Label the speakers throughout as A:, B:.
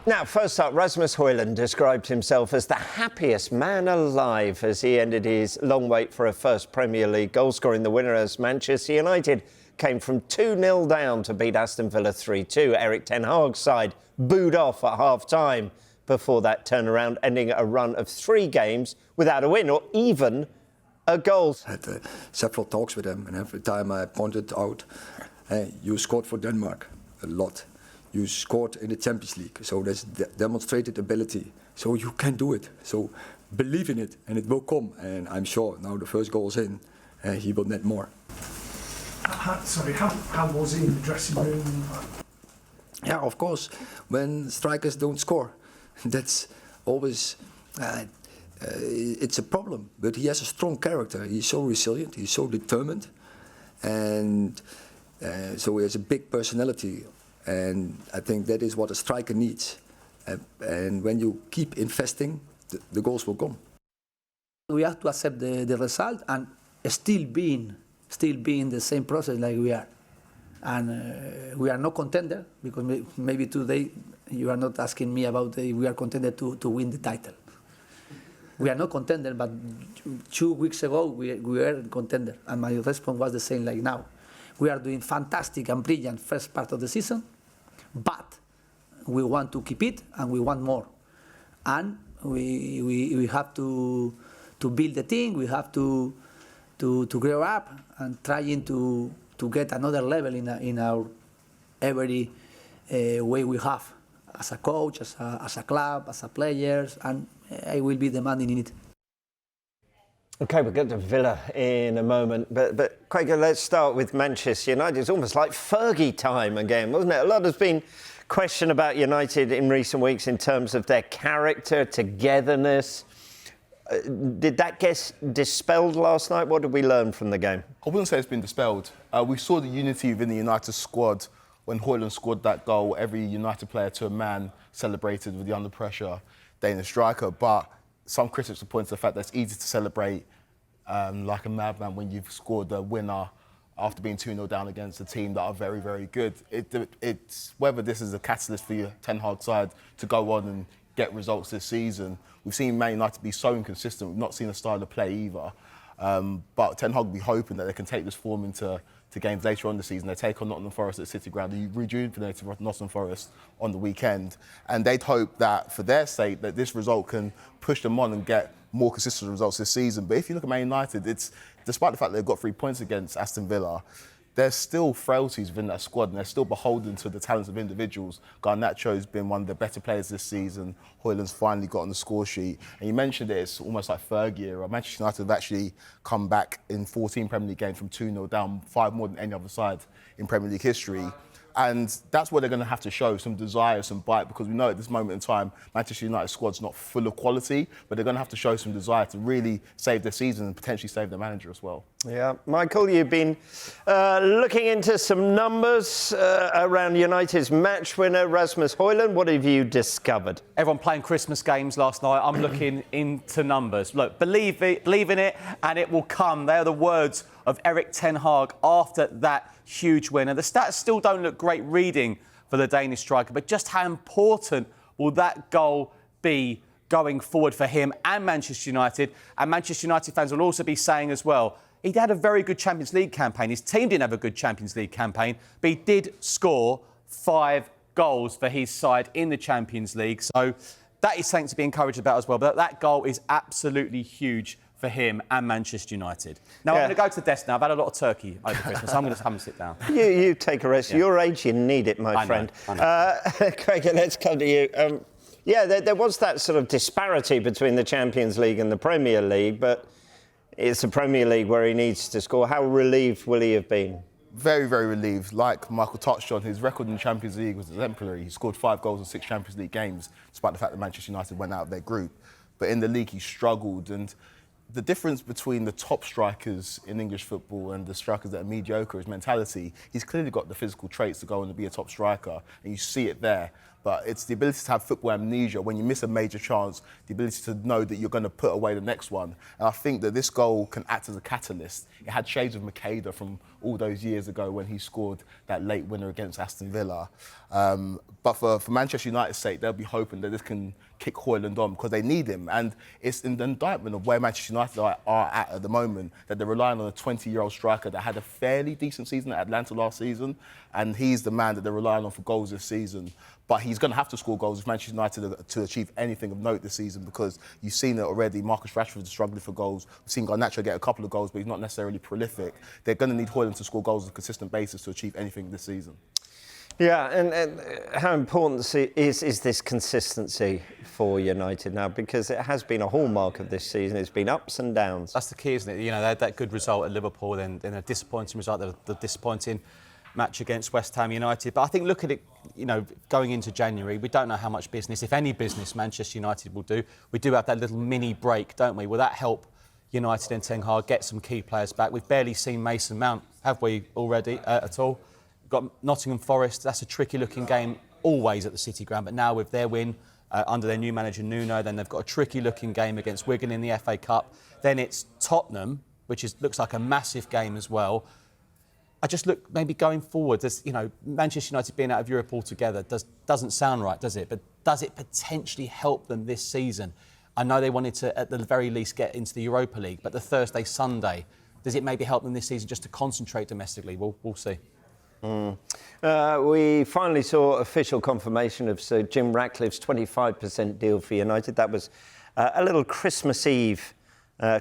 A: Now, first up, Rasmus Hojlund described himself as the happiest man alive as he ended his long wait for a first Premier League goal, scoring the winner as Manchester United came from 2-0 down to beat Aston Villa 3-2. Erik Ten Hag's side booed off at half-time before that turnaround, ending a run of 3 games without a win or even a goal.
B: I had several talks with him, and every time I pointed out, hey, you scored for Denmark a lot. You scored in the Champions League, so there's demonstrated ability. So you can do it. So believe in it, and it will come. And I'm sure now the first goal is in, he will net more.
C: How was he in the dressing room?
B: Yeah, of course. When strikers don't score, that's always it's a problem. But he has a strong character. He's so resilient. He's so determined, and so he has a big personality. And I think that is what a striker needs. And when you keep investing, the goals will come.
D: We have to accept the result and still being the same process like we are. And we are not contender, because maybe today you are not asking me about if we are contender to win the title. We are not contender, but 2 weeks ago we were contender. And my response was the same like now. We are doing fantastic and brilliant first part of the season, but we want to keep it and we want more. And we have to build the team. We have to grow up and trying to get another level in our every way we have as a coach, as a club, as a players, and I will be demanding in it.
A: OK, we'll get to Villa in a moment, but Quaker, let's start with Manchester United. It's almost like Fergie time again, wasn't it? A lot has been questioned about United in recent weeks in terms of their character, togetherness. Did that get dispelled last night? What did we learn from the game?
E: I wouldn't say it's been dispelled. We saw the unity within the United squad when Hojlund scored that goal. Every United player to a man celebrated with the under pressure Danish striker, but some critics have pointed to the fact that it's easy to celebrate like a madman when you've scored the winner after being 2-0 down against a team that are very, very good. It's whether this is a catalyst for your Ten Hag side to go on and get results this season. We've seen Man United be so inconsistent. We've not seen a style of play either. But Ten Hag will be hoping that they can take this form into games later on the season. They take on Nottingham Forest at City Ground, the rejuvenated Nottingham Forest on the weekend. And they'd hope that, for their sake, that this result can push them on and get more consistent results this season. But if you look at Man United, it's despite the fact that they've got 3 points against Aston Villa, there's still frailties within that squad and they're still beholden to the talents of individuals. Garnacho's been one of the better players this season. Hojlund's finally got on the score sheet. And you mentioned it's almost like Fergie era. Manchester United have actually come back in 14 Premier League games from 2-0 down, 5 more than any other side in Premier League history. And that's what they're going to have to show, some desire, some bite, because we know at this moment in time, Manchester United squad's not full of quality, but they're going to have to show some desire to really save their season and potentially save their manager as well.
A: Yeah. Michael, you've been looking into some numbers around United's match winner, Rasmus Hojlund. What have you discovered?
F: Everyone playing Christmas games last night. I'm looking into numbers. Look, believe in it, and it will come. They are the words of Erik Ten Hag after that huge win. And the stats still don't look great reading for the Danish striker, but just how important will that goal be going forward for him and Manchester United? And Manchester United fans will also be saying as well, he had a very good Champions League campaign. His team didn't have a good Champions League campaign, but he did score 5 goals for his side in the Champions League. So that is something to be encouraged about as well. But that goal is absolutely huge for him and Manchester United. Now, I'm going to go to the desk now. I've had a lot of turkey over Christmas. I'm going to come and sit down.
A: You take a rest. Yeah. Your age, you need it, my friend.
F: I know.
A: Craig, let's come to you. There was that sort of disparity between the Champions League and the Premier League, but it's the Premier League where he needs to score. How relieved will he have been?
E: Very, very relieved. Like Michael touched on, his record in the Champions League was exemplary. He scored 5 goals in 6 Champions League games, despite the fact that Manchester United went out of their group. But in the league, he struggled. And the difference between the top strikers in English football and the strikers that are mediocre is mentality. He's clearly got the physical traits to go on and be a top striker, and you see it there. but it's the ability to have football amnesia. When you miss a major chance, the ability to know that you're going to put away the next one. And I think that this goal can act as a catalyst. It had shades of Makeda from all those years ago when he scored that late winner against Aston Villa. But for Manchester United's sake, they'll be hoping that this can kick Hojlund on because they need him. And it's in the indictment of where Manchester United are at the moment, that they're relying on a 20-year-old striker that had a fairly decent season at Atalanta last season, and he's the man that they're relying on for goals this season. But he's going to have to score goals if Manchester United to achieve anything of note this season, because you've seen it already. Marcus Rashford is struggling for goals. We've seen Garnacho get a couple of goals, but he's not necessarily prolific. They're going to need Hojlund to score goals on a consistent basis to achieve anything this season.
A: Yeah, and how important is this consistency for United now? Because it has been a hallmark of this season. It's been ups and downs.
F: That's the key, isn't it? You know, they had that good result at Liverpool, then a disappointing result, the disappointing match against West Ham United. But I think, look at it, you know, going into January, we don't know how much business, if any business, Manchester United will do. We do have that little mini break, don't we? Will that help United and Ten Hag get some key players back? We've barely seen Mason Mount, have we, already, at all? Got Nottingham Forest. That's a tricky-looking game always at the City Ground. But now with their win under their new manager Nuno, then they've got a tricky-looking game against Wigan in the FA Cup. Then it's Tottenham, which looks like a massive game as well. I just look maybe going forward. You know, Manchester United being out of Europe altogether doesn't sound right, does it? But does it potentially help them this season? I know they wanted to, at the very least, get into the Europa League, but the Thursday, Sunday, does it maybe help them this season just to concentrate domestically? We'll see.
A: We finally saw official confirmation of Sir Jim Ratcliffe's 25% deal for United. That was a little Christmas Eve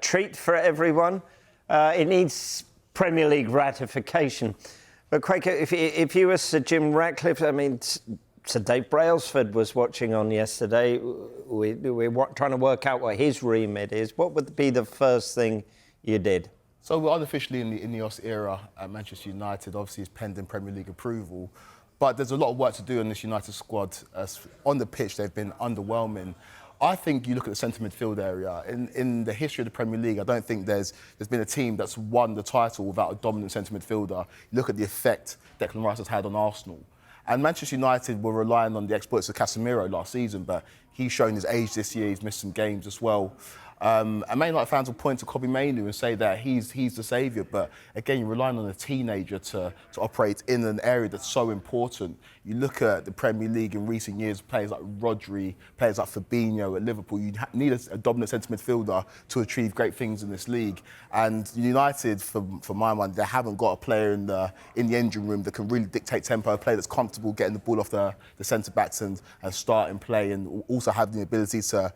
A: treat for everyone. It needs Premier League ratification. But Quaker, if you were Sir Jim Ratcliffe, I mean, Sir Dave Brailsford was watching on yesterday. We're trying to work out what his remit is. What would be the first thing you did? So
E: we're unofficially in the Ineos era at Manchester United. Obviously, it's pending Premier League approval. But there's a lot of work to do in this United squad. On the pitch, they've been underwhelming. I think you look at the centre midfield area. In the history of the Premier League, I don't think there's been a team that's won the title without a dominant centre midfielder. You look at the effect Declan Rice has had on Arsenal. And Manchester United were relying on the exploits of Casemiro last season, but he's shown his age this year. He's missed some games as well. And Man United fans will point to Kobbie Mainoo and say that he's the saviour, but again, you're relying on a teenager to operate in an area that's so important. You look at the Premier League in recent years, players like Rodri, players like Fabinho at Liverpool, you need a dominant centre midfielder to achieve great things in this league. And United, for my mind, they haven't got a player in the engine room that can really dictate tempo, a player that's comfortable getting the ball off the centre-backs and starting play, and also have the ability to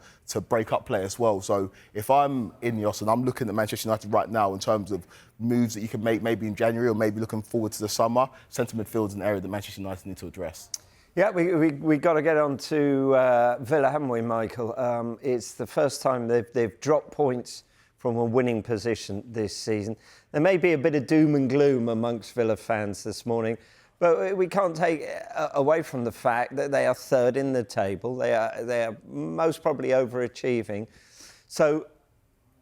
E: break up play as well. So if I'm Ineos and I'm looking at Manchester United right now in terms of moves that you can make maybe in January or maybe looking forward to the summer, centre midfield is an area that Manchester United need to address.
A: Yeah, we got to get on to Villa, haven't we, Michael? It's the first time they've dropped points from a winning position this season. There may be a bit of doom and gloom amongst Villa fans this morning, but we can't take away from the fact that they are third in the table. They are most probably overachieving. So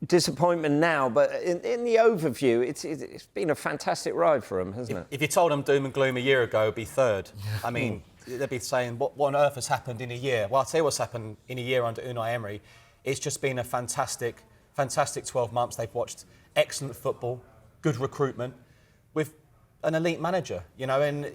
A: disappointment now, but in the overview, it's been a fantastic ride for them, hasn't it?
F: If you told them doom and gloom a year ago, it'd be third. I mean, they'd be saying, what on earth has happened in a year? Well, I'll tell you what's happened in a year under Unai Emery. It's just been a fantastic 12 months. They've watched excellent football, good recruitment, with an elite manager, you know, and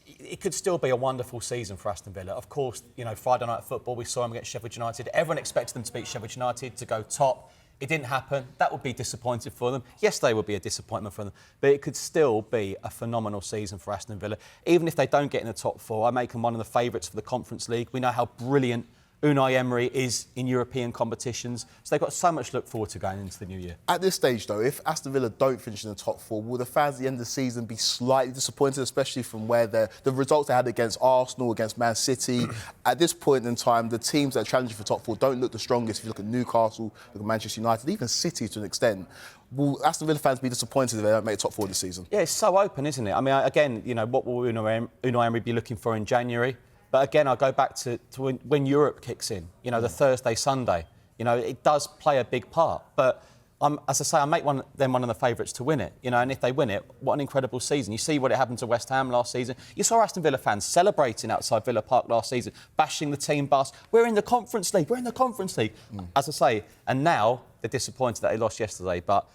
F: it could still be a wonderful season for Aston Villa. Of course, you know, Friday night football, we saw them against Sheffield United. Everyone expected them to beat Sheffield United, to go top. It didn't happen. That would be disappointing for them. Yesterday would be a disappointment for them, but it could still be a phenomenal season for Aston Villa. Even if they don't get in the top four, I make them one of the favourites for the Conference League. We know how brilliant Unai Emery is in European competitions, so they've got so much to look forward to going into the new year.
E: At this stage, though, if Aston Villa don't finish in the top four, will the fans at the end of the season be slightly disappointed, especially from where the results they had against Arsenal, against Man City? At this point in time, the teams that are challenging for top four don't look the strongest. If you look at Newcastle, look at Manchester United, even City to an extent. Will Aston Villa fans be disappointed if they don't make top four this season?
F: Yeah, it's so open, isn't it? I mean, again, you know, what will Unai Emery be looking for in January? But again, I'll go back to when Europe kicks in, you know, the Thursday, Sunday. You know, it does play a big part. But as I say, I make them one of the favourites to win it. You know, and if they win it, what an incredible season. You see what it happened to West Ham last season. You saw Aston Villa fans celebrating outside Villa Park last season, bashing the team bus. We're in the Conference League. We're in the Conference League. As I say, and now they're disappointed that they lost yesterday, but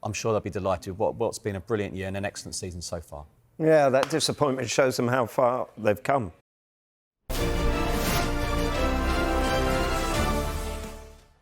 F: I'm sure they'll be delighted with what's been a brilliant year and an excellent season so far.
A: Yeah, that disappointment shows them how far they've come.